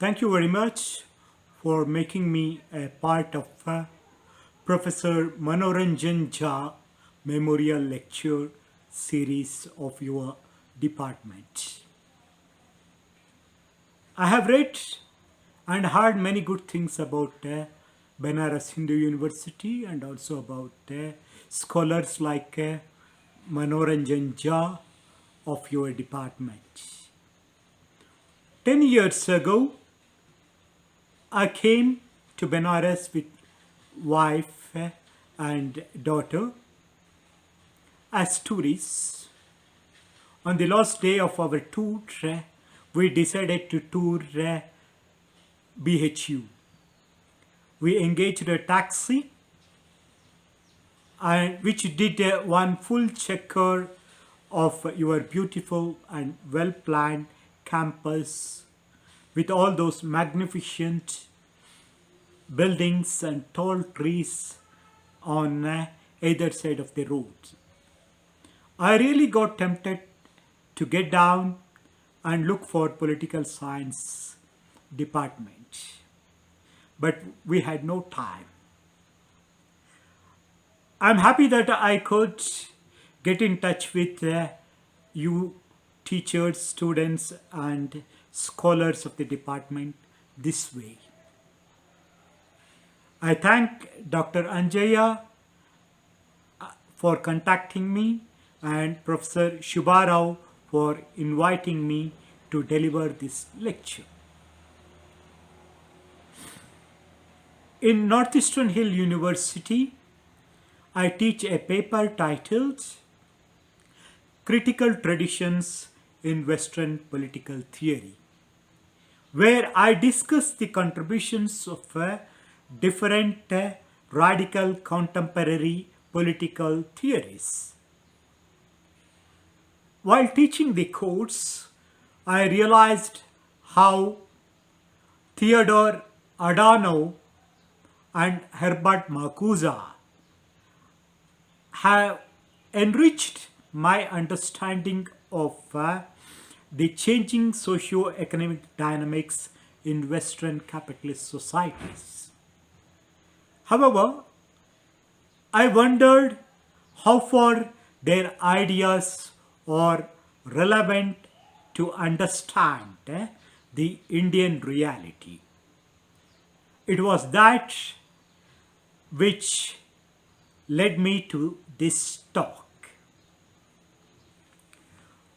Thank you very much for making me a part of Professor Manjoranjan Jha Memorial Lecture series of your department. I have read and heard many good things about Benares Hindu University and also about scholars like Manjoranjan Jha of your department. 10 years ago, I came to Benares with wife and daughter as tourists. On the last day of our tour, we decided to tour BHU. We engaged a taxi which did one full checker of your beautiful and well-planned campus with all those magnificent buildings and tall trees on either side of the road. I really got tempted to get down and look for political science department, but we had no time. I'm happy that I could get in touch with you teachers, students and scholars of the department this way. I thank Dr. Anjaya for contacting me and Professor Shubharao for inviting me to deliver this lecture. In Northeastern Hill University, I teach a paper titled Critical Traditions in Western Political Theory, where I discuss the contributions of different radical contemporary political theories. While teaching the course, I realized how Theodor, Adorno and Herbert Marcuse have enriched my understanding of the changing socio-economic dynamics in Western capitalist societies. However, I wondered how far their ideas are relevant to understand the Indian reality. It was that which led me to this talk.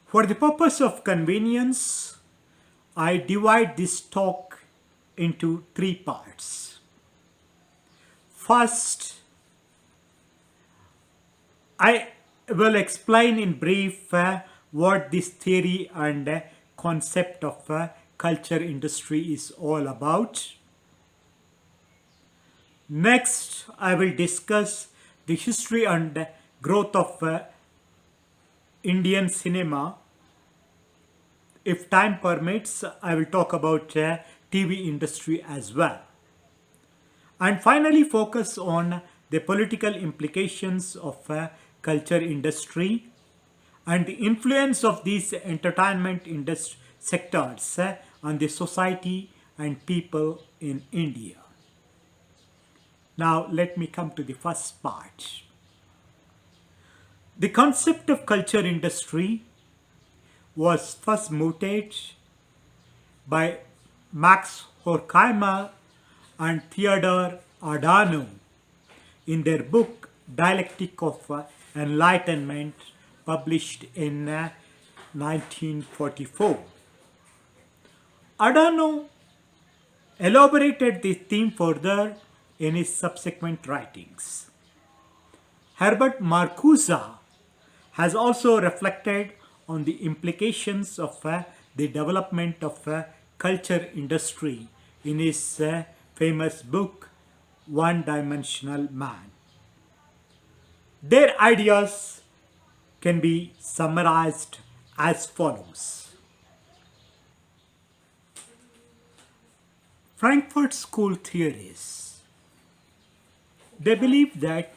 For the purpose of convenience, I divide this talk into three parts. First, I will explain in brief what this theory and concept of culture industry is all about. Next, I will discuss the history and growth of Indian cinema. If time permits, I will talk about TV industry as well. And finally focus on the political implications of culture industry and the influence of these entertainment industry sectors on the society and people in India. Now let me come to the first part. The concept of culture industry was first mooted by Max Horkheimer and Theodor Adorno in their book Dialectic of Enlightenment, published in 1944. Adorno elaborated this theme further in his subsequent writings. Herbert Marcuse has also reflected on the implications of the development of culture industry in his famous book One-Dimensional Man. Their ideas can be summarized as follows. Frankfurt School theories. They believe that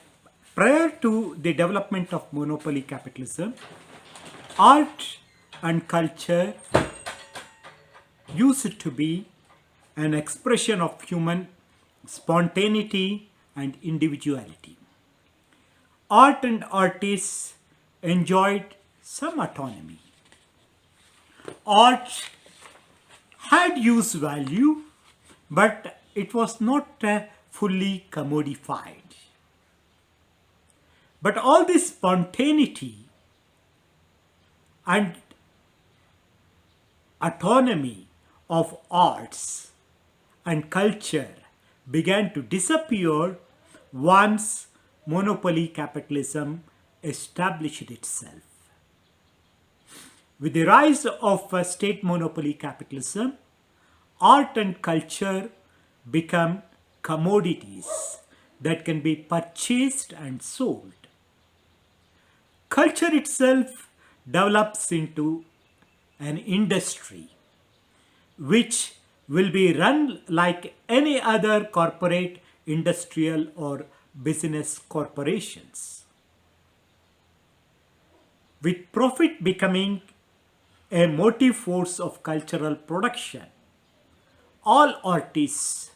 prior to the development of monopoly capitalism, art and culture used to be an expression of human spontaneity and individuality. Art and artists enjoyed some autonomy. Art had use value, but it was not fully commodified. But all this spontaneity and autonomy of arts and culture began to disappear once monopoly capitalism established itself. With the rise of state monopoly capitalism, art and culture become commodities that can be purchased and sold. Culture itself develops into an industry which will be run like any other corporate, industrial or business corporations, with profit becoming a motive force of cultural production. All artists,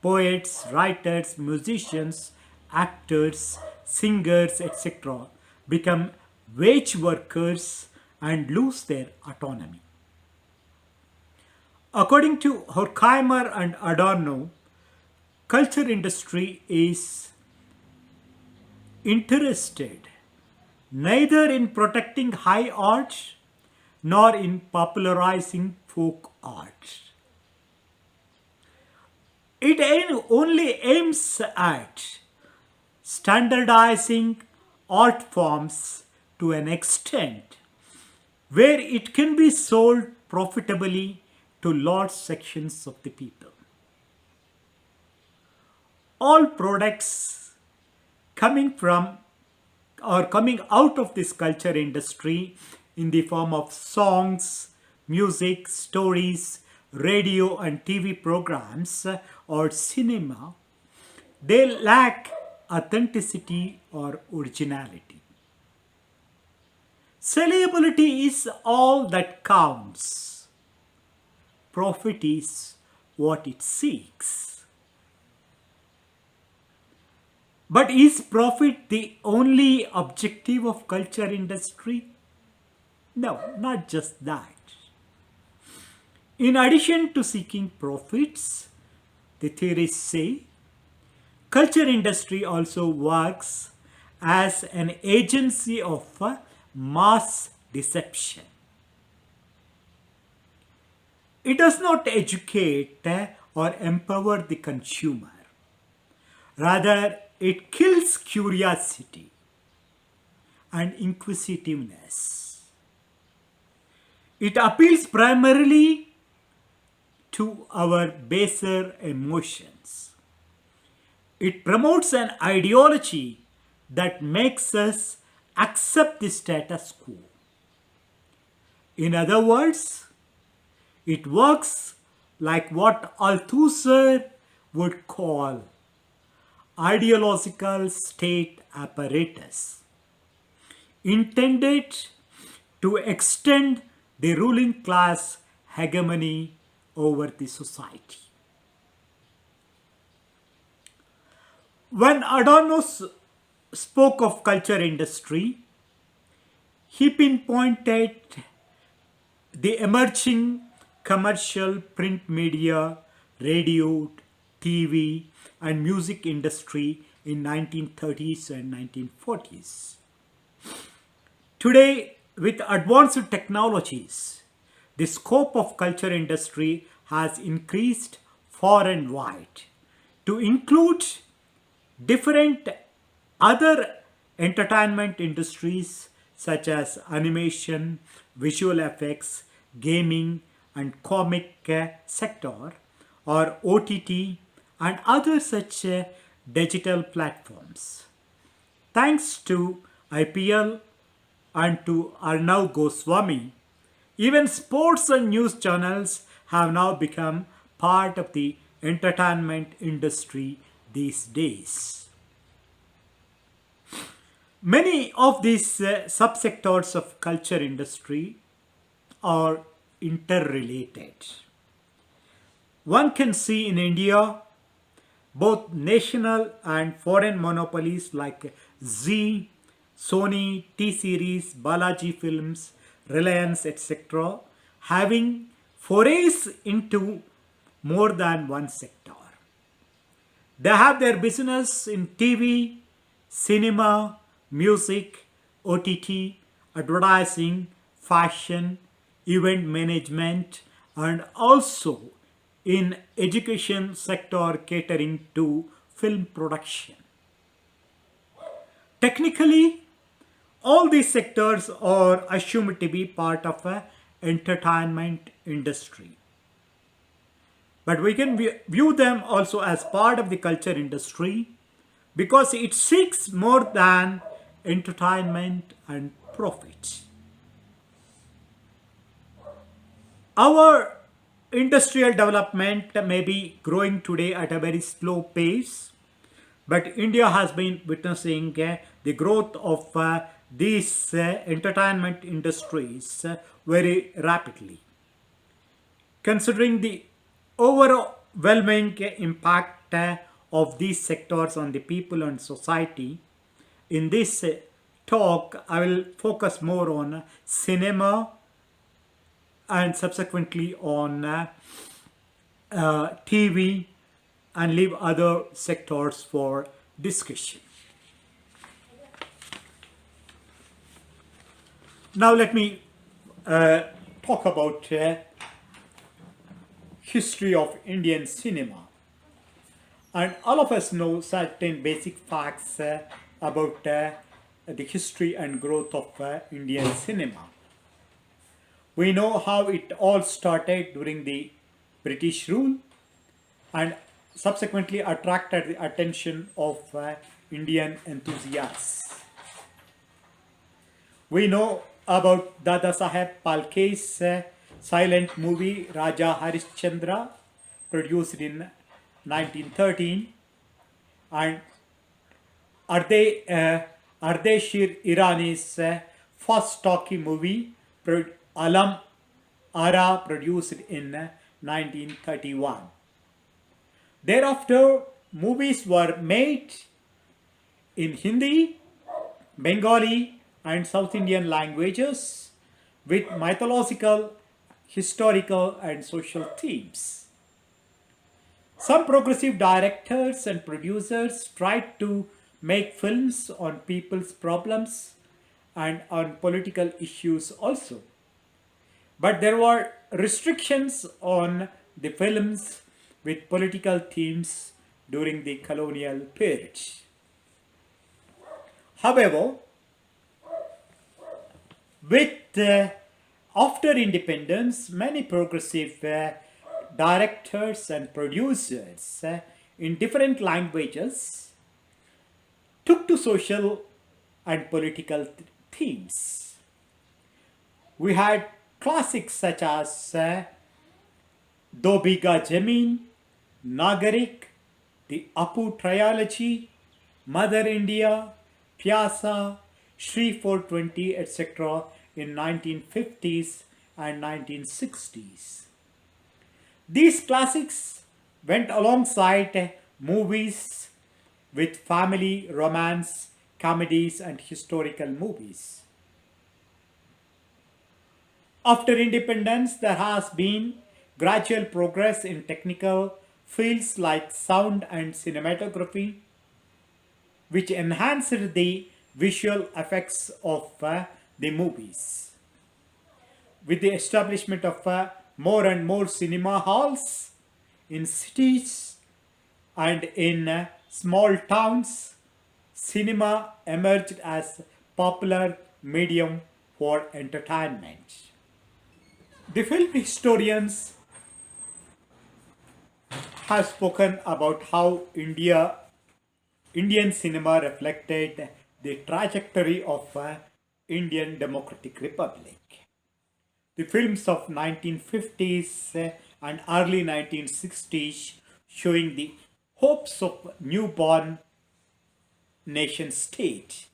poets, writers, musicians, actors, singers, etc. become wage workers and lose their autonomy. According to Horkheimer and Adorno, culture industry is interested neither in protecting high art nor in popularizing folk art. It only aims at standardizing art forms to an extent where it can be sold profitably to large sections of the people. All products coming from or coming out of this culture industry in the form of songs, music, stories, radio and TV programs or cinema, they lack authenticity or originality. Saleability is all that counts. Profit is what it seeks. But is profit the only objective of culture industry? No, not just that. In addition to seeking profits, the theorists say, culture industry also works as an agency of mass deception. It does not educate or empower the consumer. Rather, it kills curiosity and inquisitiveness. It appeals primarily to our baser emotions. It promotes an ideology that makes us accept the status quo. In other words, it works like what Althusser would call ideological state apparatus, intended to extend the ruling class hegemony over the society. When Adorno spoke of culture industry, he pinpointed the emerging commercial print media, radio, TV and music industry in 1930s and 1940s. Today, with advanced technologies, the scope of culture industry has increased far and wide to include different other entertainment industries such as animation, visual effects, gaming and comic sector or OTT and other such digital platforms. Thanks to IPL and to Arnav Goswami, even sports and news channels have now become part of the entertainment industry these days. Many of these subsectors of culture industry are interrelated. One can see in India both national and foreign monopolies like Z, Sony, T-Series, Balaji Films, Reliance, etc. having forays into more than one sector. They have their business in TV, cinema, music, OTT, advertising, fashion, event management, and also in education sector catering to film production. Technically, all these sectors are assumed to be part of a entertainment industry. But we can view them also as part of the culture industry because it seeks more than entertainment and profit. Our industrial development may be growing today at a very slow pace, but India has been witnessing the growth of these entertainment industries very rapidly. Considering the overwhelming impact of these sectors on the people and society, in this talk I will focus more on cinema and subsequently on TV and leave other sectors for discussion. Now let me talk about history of Indian cinema. And all of us know certain basic facts about the history and growth of Indian cinema. We know how it all started during the British rule and subsequently attracted the attention of Indian enthusiasts. We know about Dada Saheb Phalke's silent movie Raja Harishchandra, produced in 1913, and Ardeshir Irani's first talkie movie Alam Ara, produced in 1931. Thereafter, movies were made in Hindi, Bengali, and South Indian languages with mythological, historical, and social themes. Some progressive directors and producers tried to make films on people's problems and on political issues also. But there were restrictions on the films with political themes during the colonial period. However, after independence, many progressive directors and producers in different languages took to social and political themes. We had classics such as Do Biga Jameen, Nagarik, the Apu trilogy, Mother India, Pyasa, Shri 420, etc. in 1950s and 1960s. These classics went alongside movies with family, romance, comedies, and historical movies. After independence, there has been gradual progress in technical fields like sound and cinematography, which enhanced the visual effects of the movies. With the establishment of more and more cinema halls in cities and in small towns, cinema emerged as popular medium for entertainment. The film historians have spoken about how Indian cinema reflected the trajectory of Indian Democratic Republic. The films of 1950s and early 1960s showing the hopes of newborn nation state,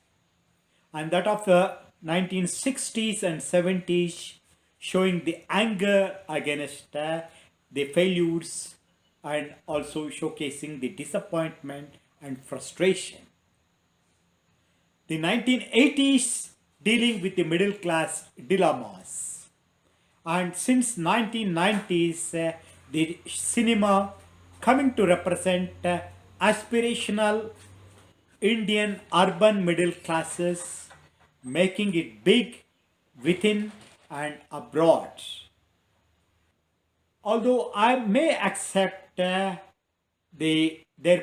and that of the 1960s and 70s showing the anger against the failures and also showcasing the disappointment and frustration. The 1980s dealing with the middle class dilemmas. And since 1990s, the cinema coming to represent aspirational Indian urban middle classes, making it big within and abroad. Although I may accept their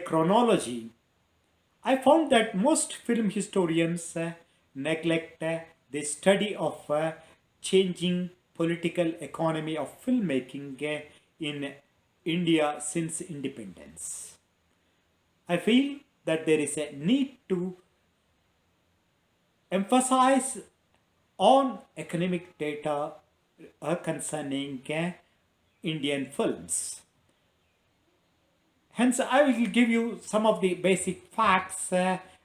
chronology, I found that most film historians neglect the study of changing political economy of filmmaking in India since independence. I feel that there is a need to emphasize on economic data concerning Indian films. Hence, I will give you some of the basic facts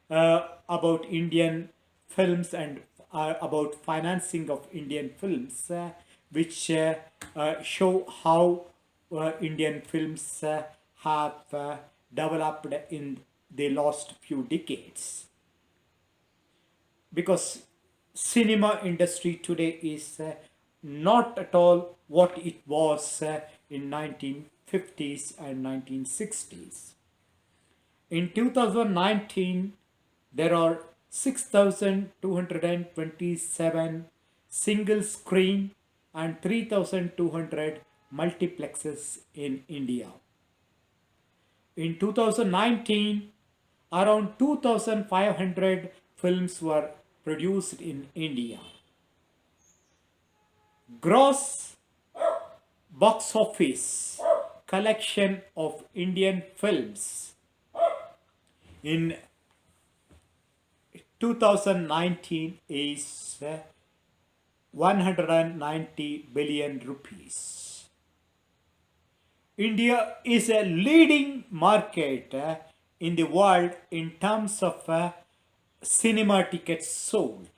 about Indian films and about financing of Indian films, which show how Indian films have developed in the last few decades. Because cinema industry today is not at all what it was in 1950s and 1960s. In 2019, there are 6,227 single screen and 3,200 multiplexes in India. In 2019, around 2,500 films were produced in India. Gross box office collection of Indian films in 2019 is 190 billion rupees. India is a leading market in the world in terms of cinema tickets sold.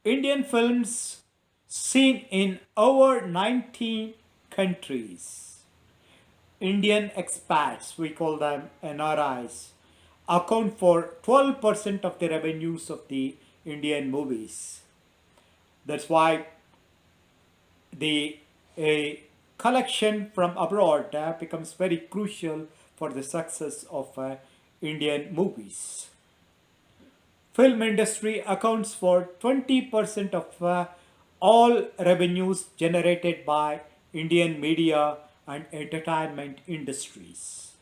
Indian films seen in over 90 countries. Indian expats, we call them NRIs, account for 12% of the revenues of the Indian movies. That's why the collection from abroad becomes very crucial for the success of Indian movies. Film industry accounts for 20% of all revenues generated by Indian media and entertainment industries.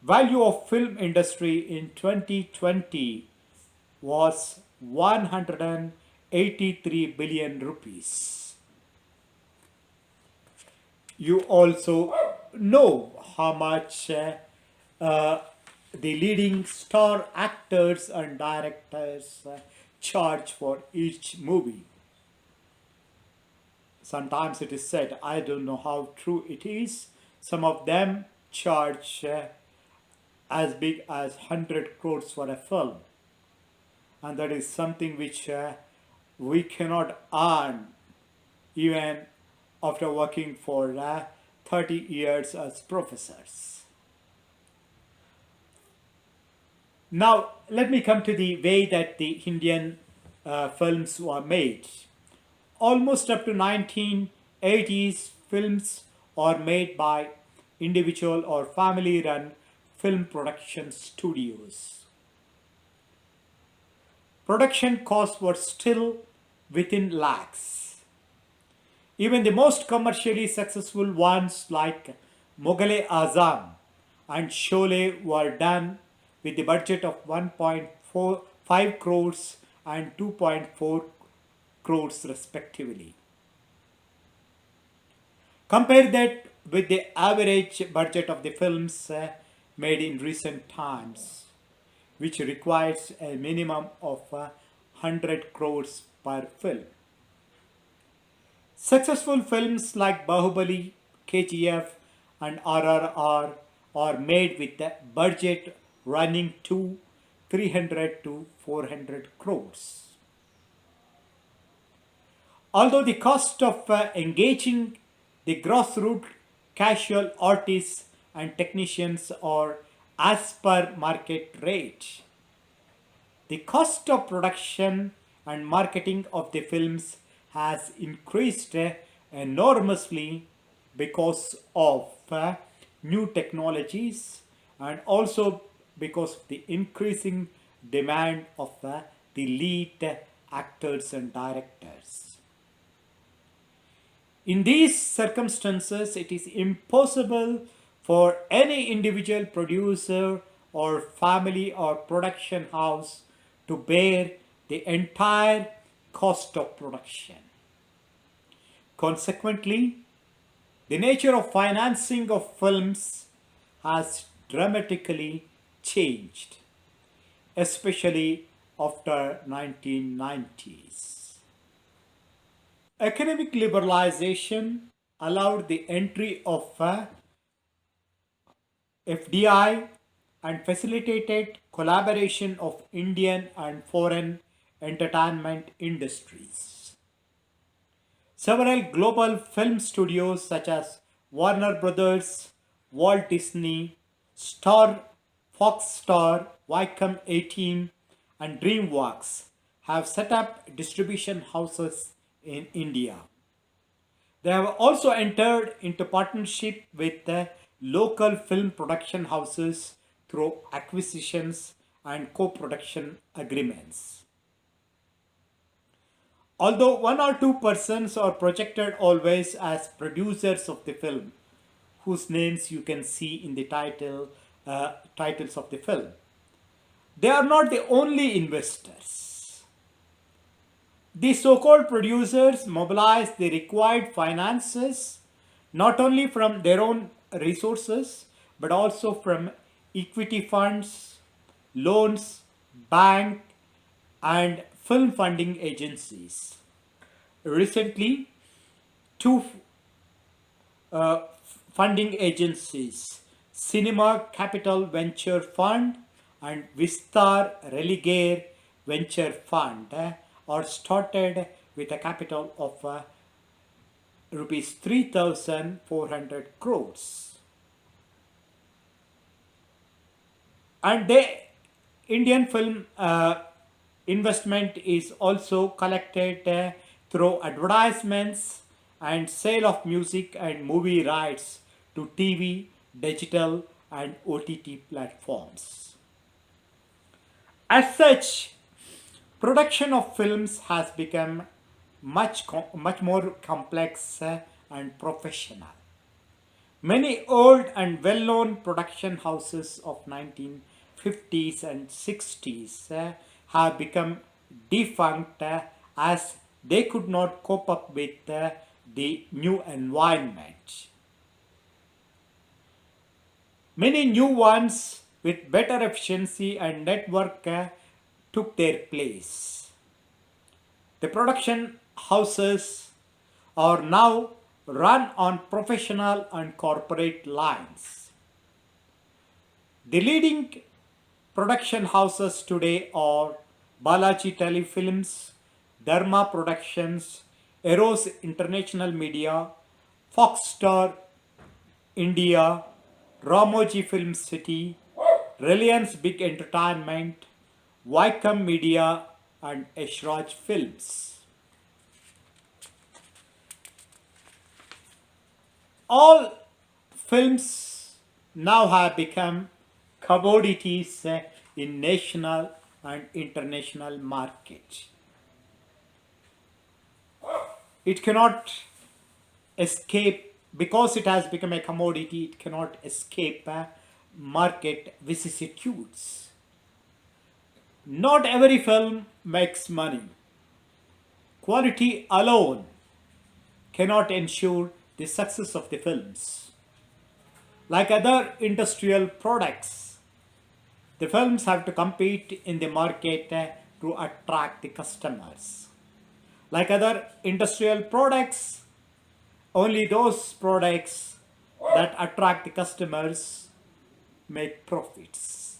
Value of film industry in 2020 was 183 billion rupees. You also know how much the leading star actors and directors charge for each movie. Sometimes it is said, I don't know how true it is, some of them charge as big as 100 crores for a film. And that is something which we cannot earn even after working for 30 years as professors. Now, let me come to the way that the Indian films were made. Almost up to 1980s, films are made by individual or family-run film production studios. Production costs were still within lakhs. Even the most commercially successful ones like Mughal-e-Azam and Sholay were done with the budget of 1.45 crores and 2.4 crores respectively. Compare that with the average budget of the films made in recent times, which requires a minimum of 100 crores per film. Successful films like Bahubali, KGF and RRR are made with a budget running to 300 to 400 crores. Although the cost of engaging The grassroots casual artists and technicians are as per market rate. The cost of production and marketing of the films has increased enormously because of new technologies and also because of the increasing demand of the lead actors and directors. In these circumstances, it is impossible for any individual producer or family or production house to bear the entire cost of production. Consequently, the nature of financing of films has dramatically changed, especially after 1990s. Economic liberalization allowed the entry of FDI and facilitated collaboration of Indian and foreign entertainment industries. Several global film studios such as Warner Brothers, Walt Disney, Star, Fox Star, Viacom 18 and DreamWorks have set up distribution houses in India. They have also entered into partnership with the local film production houses through acquisitions and co-production agreements. Although one or two persons are projected always as producers of the film, whose names you can see in the titles of the film, they are not the only investors. The so-called producers mobilize the required finances not only from their own resources but also from equity funds, loans, bank and film funding agencies. Recently, two funding agencies, Cinema Capital Venture Fund and Vistar Religare Venture Fund, are started with a capital of rupees 3,400 crores. And the Indian film investment is also collected through advertisements and sale of music and movie rights to TV, digital and OTT platforms. As such, production of films has become much more complex and professional. Many old and well-known production houses of 1950s and 60s have become defunct as they could not cope up with the new environment. Many new ones with better efficiency and network took their place. The production houses are now run on professional and corporate lines. The leading production houses today are Balaji Telefilms, Dharma Productions, Eros International Media, Foxstar India, Ramoji Film City, Reliance Big Entertainment, Viacom Media and Eshraj Films. All films now have become commodities in national and international market. It cannot escape, because it has become a commodity, it cannot escape market vicissitudes. Not every film makes money. Quality alone cannot ensure the success of the films. Like other industrial products, the films have to compete in the market to attract the customers. Like other industrial products, only those products that attract the customers make profits.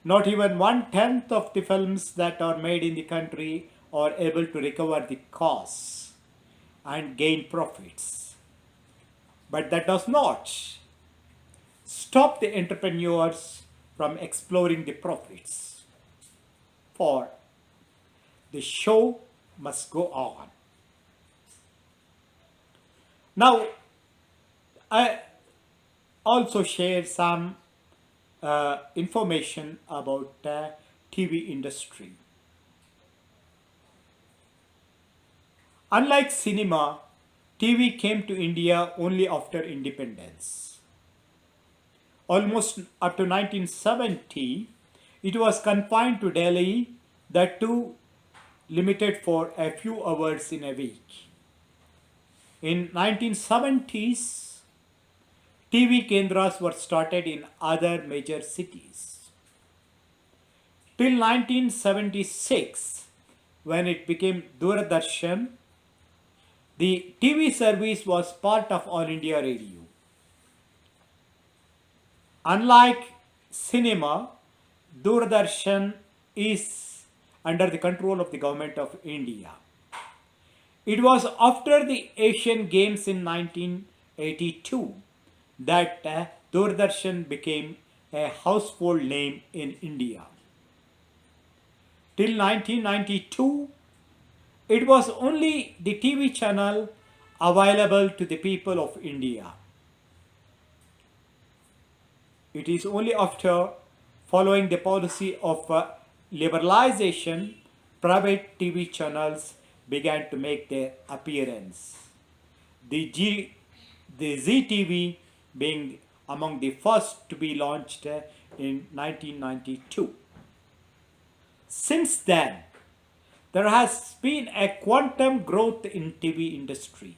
Not even 1/10 of the films that are made in the country are able to recover the costs. and gain profits. But that does not stop the entrepreneurs from exploring the profits, for the show must go on. Now, I also share some information about TV industry. Unlike cinema, TV came to India only after independence. Almost up to 1970, it was confined to Delhi, that too limited for a few hours in a week. In 1970s, TV kendras were started in other major cities. Till 1976, when it became Doordarshan, the TV service was part of All India Radio. Unlike cinema, Doordarshan is under the control of the government of India. It was after the Asian Games in 1982 that Doordarshan became a household name in India. Till 1992, it was only the TV channel available to the people of India. It is only after following the policy of liberalization, private TV channels began to make their appearance. The ZTV being among the first to be launched in 1992. Since then, there has been a quantum growth in TV industry.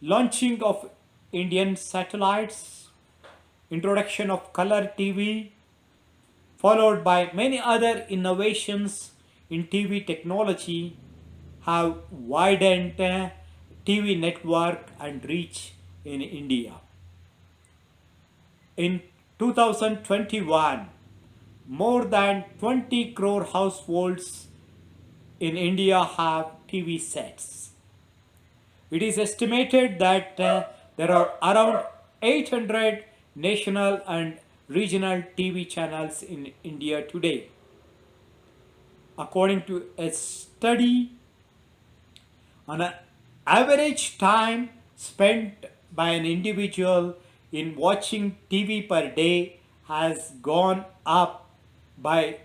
Launching of Indian satellites, introduction of color TV, followed by many other innovations in TV technology, have widened TV network and reach in India. In 2021, more than 20 crore households in India have TV sets. It is estimated that there are around 800 national and regional TV channels in India today. According to a study, on an average time spent by an individual in watching TV per day has gone up by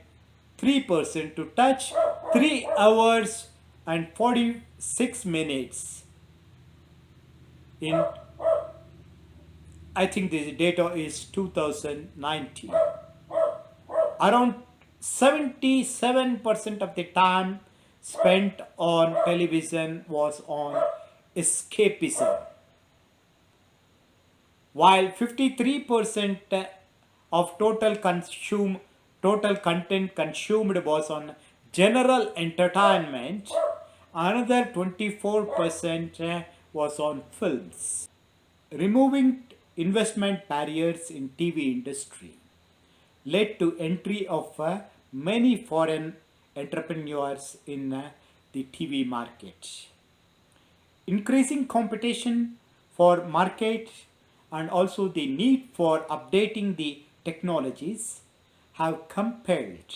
3% to touch 3 hours and 46 minutes. I think the data is 2019. Around 77% of the time spent on television was on escapism, while 53% of total content consumed was on general entertainment. Another 24% was on films. Removing investment barriers in TV industry led to entry of many foreign entrepreneurs in the TV market. Increasing competition for market and also the need for updating the technologies have compelled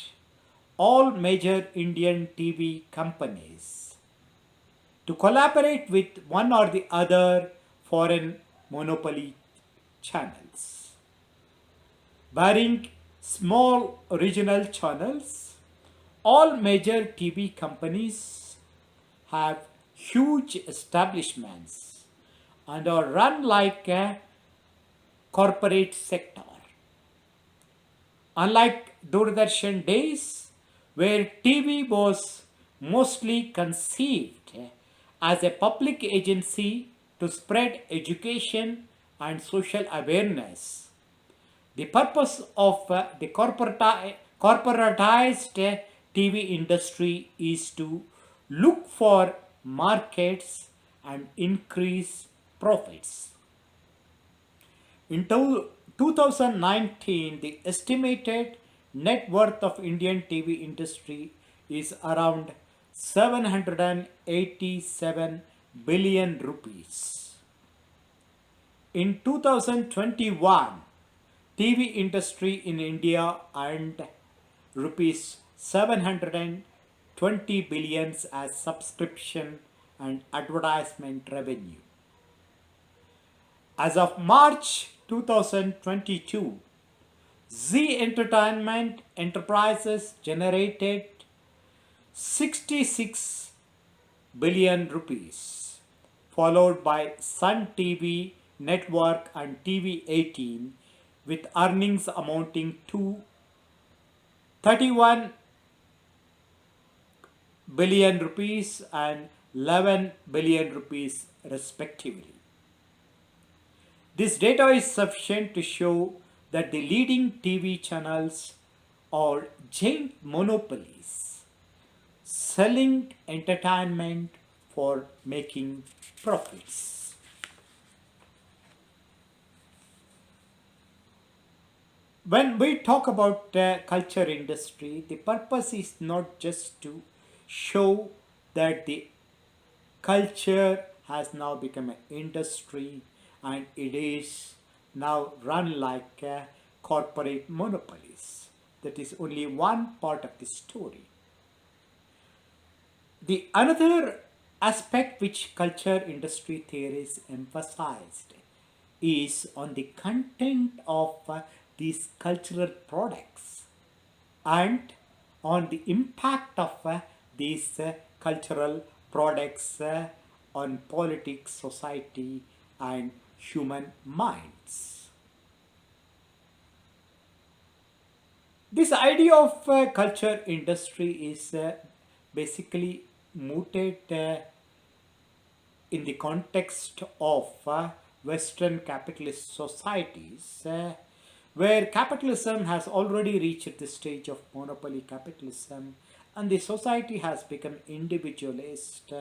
all major Indian TV companies to collaborate with one or the other foreign monopoly channels. Barring small regional channels, all major TV companies have huge establishments and are run like a corporate sector. Unlike Doordarshan days, where TV was mostly conceived as a public agency to spread education and social awareness, the purpose of the corporatized TV industry is to look for markets and increase profits. In 2019, the estimated net worth of Indian TV industry is around 787 billion rupees. In 2021, TV industry in India earned rupees 720 billions as subscription and advertisement revenue. As of March 2022, Z Entertainment Enterprises generated 66 billion rupees, followed by Sun TV Network and TV18 with earnings amounting to 31 billion rupees and 11 billion rupees respectively. This data is sufficient to show that the leading TV channels are giant monopolies selling entertainment for making profits. When we talk about the culture industry, the purpose is not just to show that the culture has now become an industry and it is now run like corporate monopolies. That is only one part of the story. The another aspect which culture industry theories emphasized is on the content of these cultural products and on the impact of these cultural products on politics, society and human minds. This idea of culture industry is basically mooted in the context of Western capitalist societies where capitalism has already reached the stage of monopoly capitalism and the society has become individualist,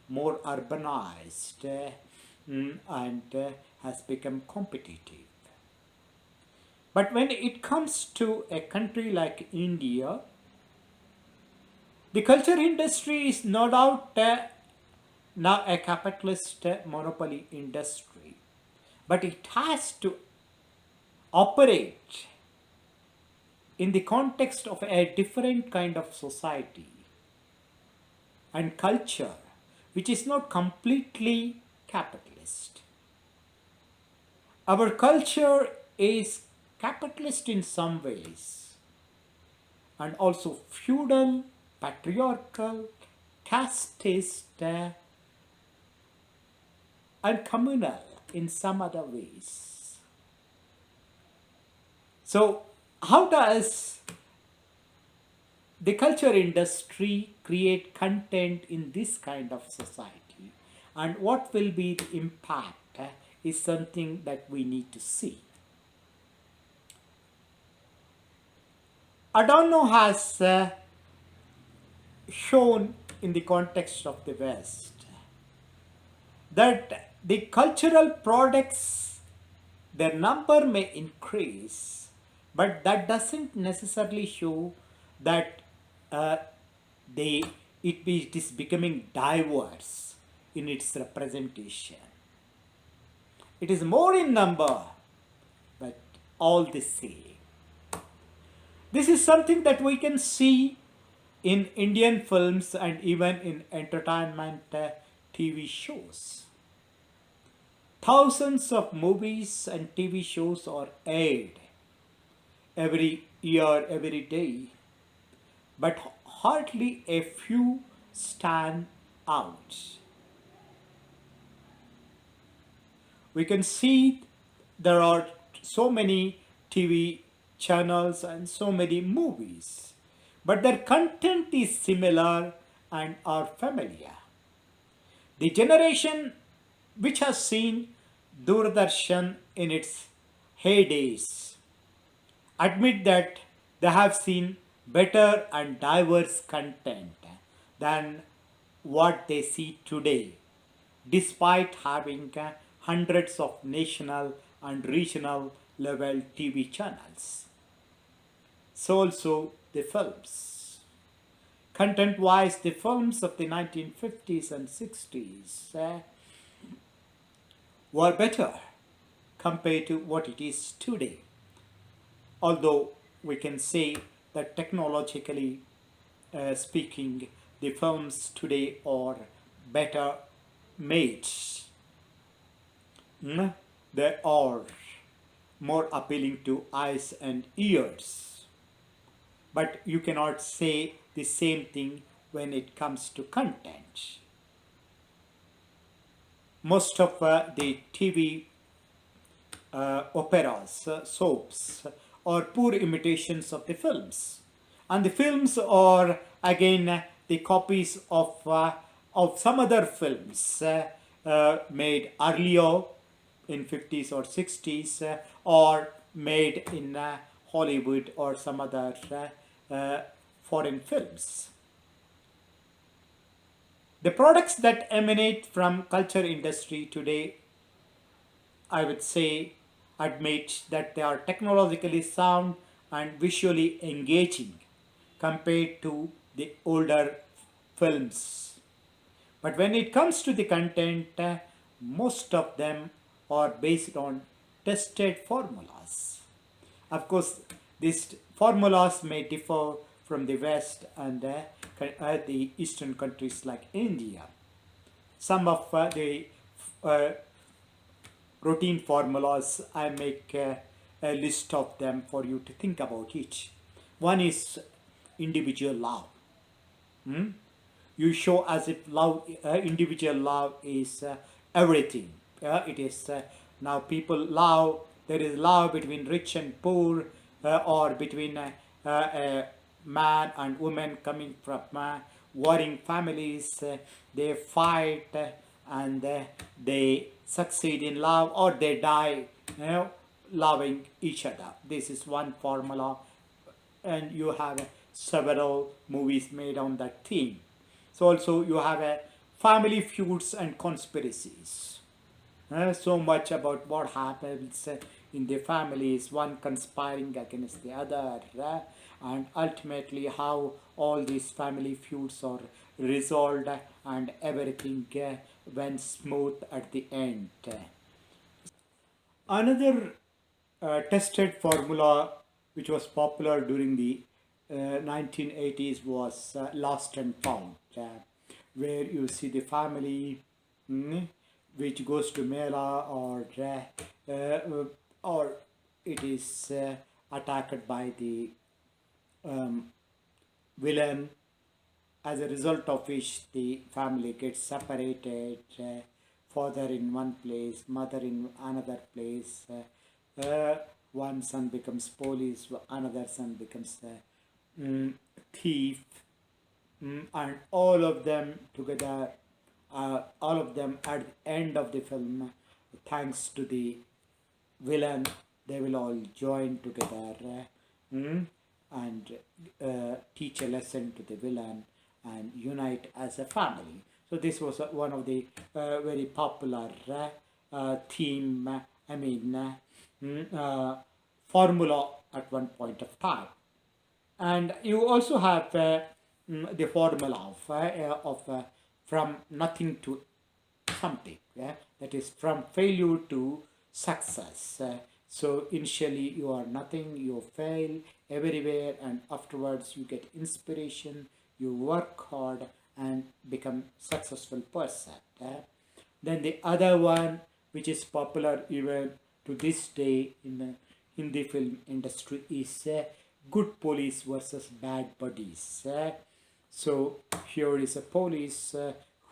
more urbanized and has become competitive. But when it comes to a country like India, the culture industry is no doubt now a capitalist monopoly industry, but it has to operate in the context of a different kind of society and culture, which is not completely capitalist. Our culture is capitalist in some ways and also feudal, patriarchal, casteist and communal in some other ways. So how does the culture industry create content in this kind of society and what will be the impact is something that we need to see. Adorno has shown in the context of the West that the cultural products, their number may increase, but that doesn't necessarily show that it is becoming diverse in its representation. It is more in number, but all the same. This is something that we can see in Indian films and even in entertainment TV shows. Thousands of movies and TV shows are aired every year, every day, but hardly a few stand out. We can see there are so many TV channels and so many movies, but their content is similar and are familiar. The generation which has seen Doordarshan in its heydays admit that they have seen better and diverse content than what they see today, despite having hundreds of national and regional level TV channels. So also the films. Content-wise, the films of the 1950s and 60s were better compared to what it is today. Although we can say that technologically speaking, the films today are better made. They are more appealing to eyes and ears. But you cannot say the same thing when it comes to content. Most of the TV operas, soaps, are poor imitations of the films. And the films are again the copies of some other films made earlier in 50s or 60s or made in Hollywood or some other foreign films. The products that emanate from culture industry today, I would say, admit that they are technologically sound and visually engaging compared to the older films. But when it comes to the content, most of them are based on tested formulas. Of course, these formulas may differ from the West and the Eastern countries like India. Some of the routine formulas, I make a list of them for you to think about each. One is individual love. You show as if love, individual love is everything. It is now people love, there is love between rich and poor, or between a man and woman coming from warring families. They fight and they succeed in love, or they die loving each other. This is one formula, and you have several movies made on that theme. So also you have a family feuds and conspiracies. So much about what happens in the families, one conspiring against the other, and ultimately how all these family feuds are resolved and everything went smooth at the end. Another tested formula which was popular during the 1980s was Lost and Found, where you see the family which goes to Mela, or it is attacked by the villain, as a result of which the family gets separated, father in one place, mother in another place, one son becomes police, another son becomes thief, and all of them together, all of them at the end of the film, thanks to the villain, they will all join together and teach a lesson to the villain and unite as a family. So this was one of the very popular theme, formula at one point of time. And you also have the formula of from nothing to something, that is from failure to success. So initially you are nothing, you fail everywhere, and afterwards you get inspiration, you work hard and become successful person. Then the other one, which is popular even to this day in the Hindi film industry, is good police versus bad buddies. So here is a police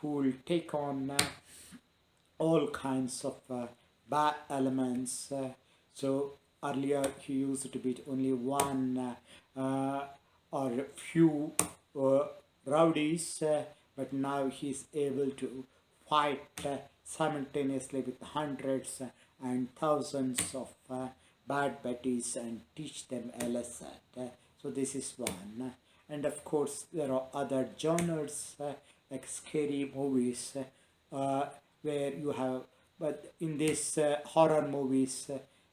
who will take on all kinds of bad elements. So earlier he used to beat only one or few rowdies, but now he's able to fight simultaneously with hundreds and thousands of bad buddies and teach them a lesson. So this is one. And of course there are other genres like scary movies where you have, but in these horror movies,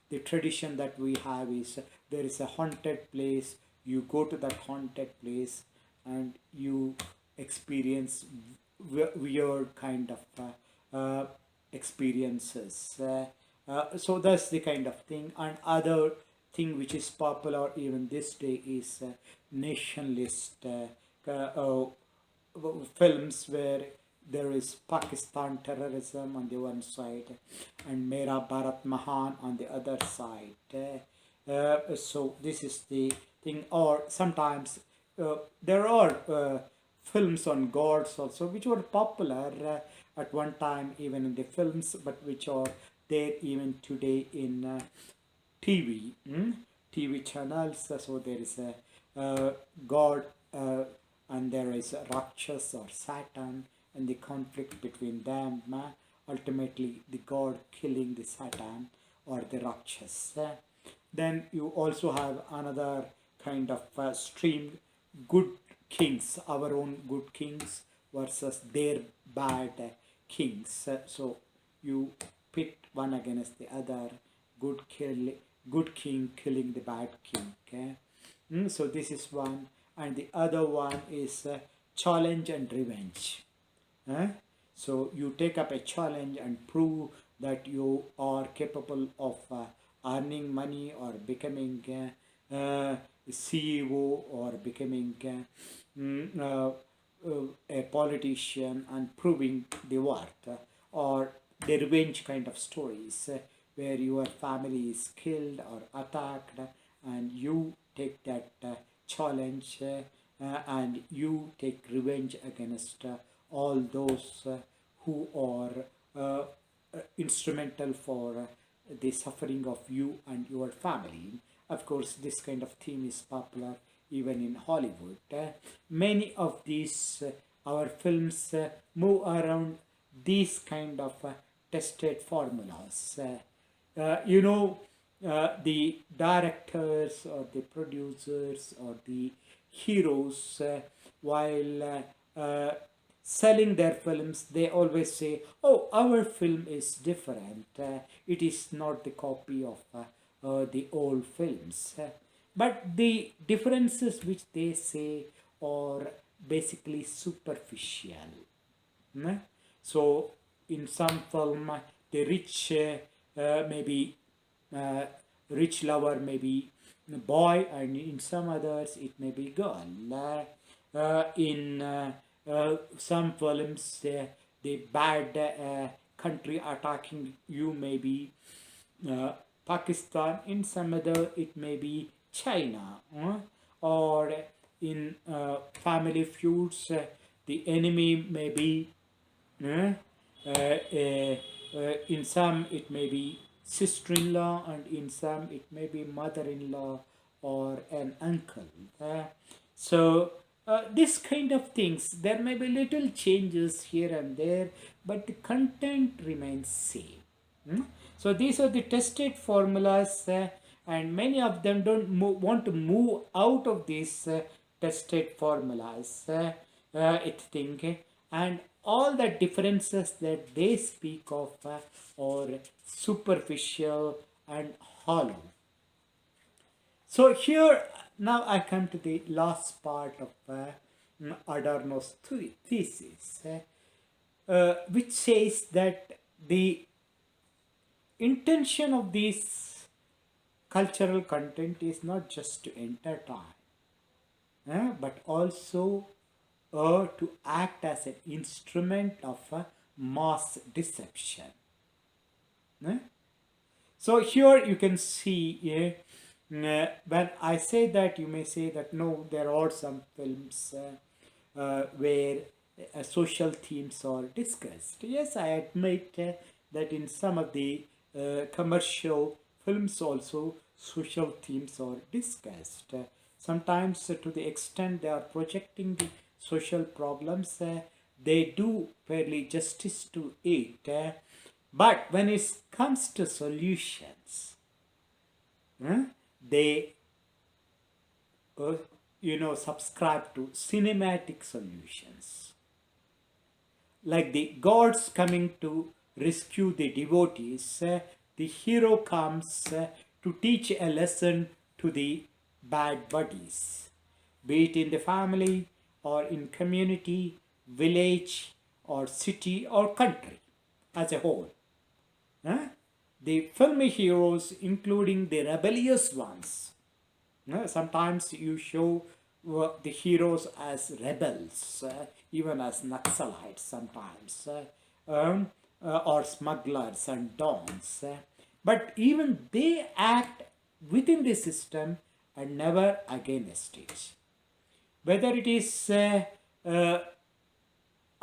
the tradition that we have is there is a haunted place, you go to that haunted place and you experience weird kind of experiences. So that's the kind of thing. And other thing which is popular even this day is nationalist films, where there is Pakistan terrorism on the one side and Mera Bharat Mahan on the other side. So this is the thing. Or sometimes there are films on gods also, which were popular at one time even in the films, but which are there even today in TV, TV channels. So there is a god and there is a Rakshas or Satan, and the conflict between them. Ultimately, the god killing the Satan or the Rakshas. Then you also have another kind of stream, good kings, our own good kings versus their bad kings. So you pit one against the other, good king killing the bad king. Okay? So this is one, and the other one is challenge and revenge. So you take up a challenge and prove that you are capable of earning money or becoming CEO or becoming a politician and proving the worth, or the revenge kind of stories where your family is killed or attacked and you take that challenge and you take revenge against all those who are instrumental for the suffering of you and your family. Of course, this kind of theme is popular even in Hollywood. Many of these our films move around these kind of tested formulas. The directors or the producers or the heroes, while selling their films, they always say, oh, our film is different. It is not the copy of the old films. But the differences which they say are basically superficial. So in some film, the rich maybe rich lover may be boy, and in some others it may be girl. In some films, the bad country attacking you may be Pakistan. In some other it may be China. Or in family feuds, the enemy may be in some it may be sister-in-law, and in some it may be mother-in-law or an uncle. So this kind of things, there may be little changes here and there, but the content remains same. So these are the tested formulas, and many of them don't want to move out of these tested formulas, I think, and all the differences that they speak of are superficial and hollow. So here, now I come to the last part of Adorno's thesis, which says that the intention of this cultural content is not just to entertain, but also to act as an instrument of mass deception. So here you can see, when I say that, you may say that no, there are some films where social themes are discussed. Yes, I admit that in some of the commercial films also social themes are discussed. Sometimes to the extent they are projecting the social problems, they do fairly justice to it. But when it comes to solutions, they subscribe to cinematic solutions. Like the gods coming to rescue the devotees, the hero comes to teach a lesson to the bad buddies, be it in the family or in community, village, or city, or country as a whole. The filmy heroes, including the rebellious ones. Sometimes you show the heroes as rebels, even as Naxalites sometimes, or smugglers and dons. But even they act within the system and never against it. Whether it is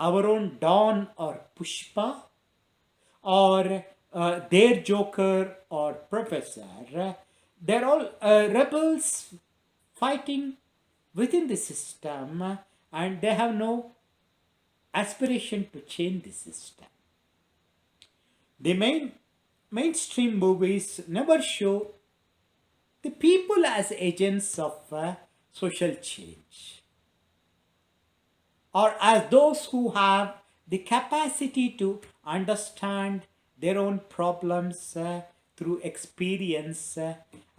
our own Don or Pushpa, or their Joker or Professor, they're all rebels fighting within the system, and they have no aspiration to change the system. The mainstream movies never show the people as agents of social change, or as those who have the capacity to understand their own problems through experience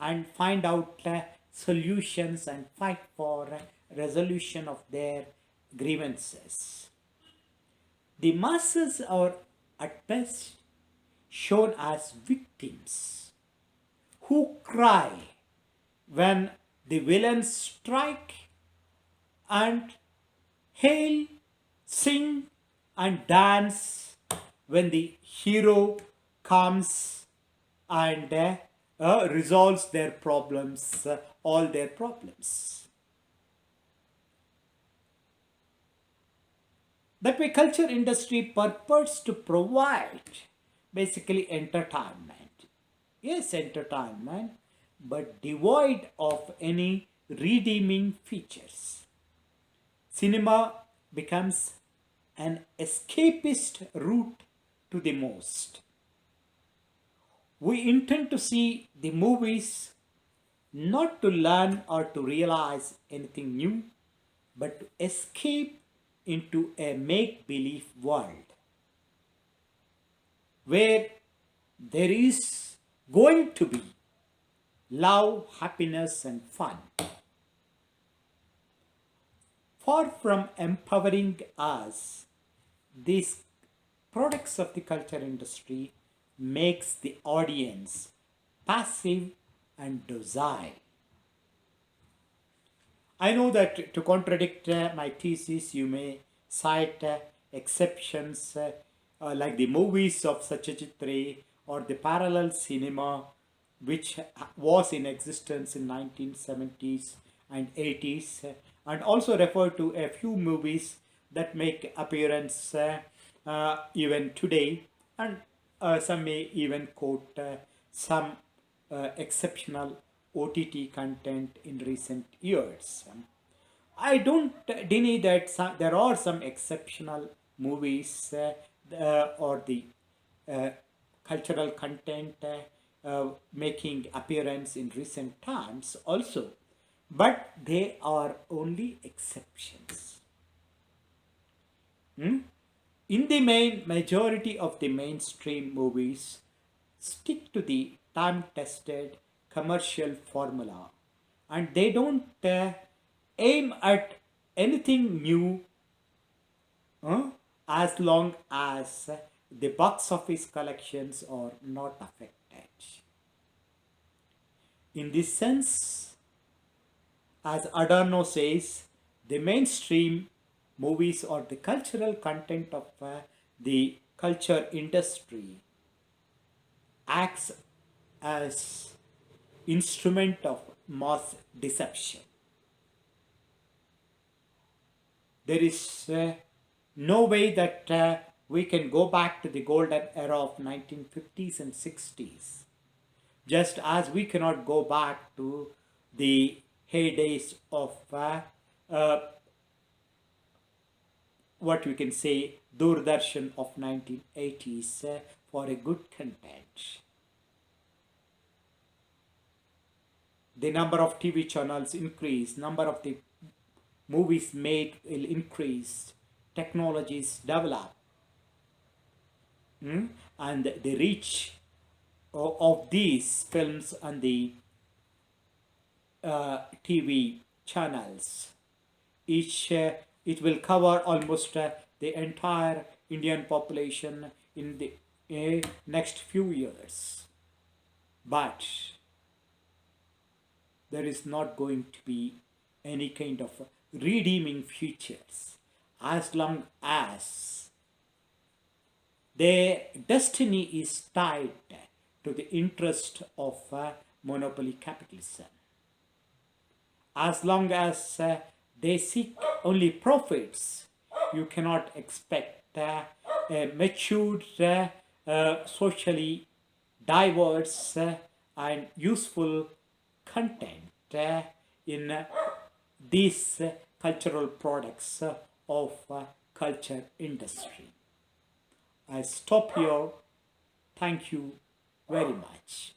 and find out solutions and fight for resolution of their grievances. The masses are at best shown as victims who cry when the villains strike and hail, sing, and dance when the hero comes and resolves their problems, all their problems. That way, culture industry purports to provide basically entertainment. Yes, entertainment, but devoid of any redeeming features. Cinema becomes an escapist route to the most. We intend to see the movies not to learn or to realize anything new, but to escape into a make-believe world where there is going to be love, happiness, and fun. Far from empowering us, these products of the culture industry makes the audience passive and docile. I know that to contradict my thesis, you may cite exceptions like the movies of Satyajit Ray or the parallel cinema which was in existence in 1970s and 80s, and also refer to a few movies that make appearance even today, and some may even quote some exceptional OTT content in recent years. I don't deny that there are some exceptional movies or the cultural content making appearance in recent times also, but they are only exceptions. In the majority of the mainstream movies stick to the time-tested commercial formula, and they don't aim at anything new as long as the box office collections are not affected. In this sense, as Adorno says, the mainstream movies or the cultural content of the culture industry acts as instrument of mass deception. There is no way that we can go back to the golden era of 1950s and 60s, just as we cannot go back to the heydays of what we can say Doordarshan of 1980s for a good content. The number of TV channels increase, number of the movies made will increase, technologies develop, and the reach of these films and the TV channels each it will cover almost the entire Indian population in the next few years. But there is not going to be any kind of redeeming features as long as their destiny is tied to the interest of monopoly capitalism. As long as they seek only profits, you cannot expect a matured, socially diverse and useful content in these cultural products of culture industry. I stop here. Thank you very much.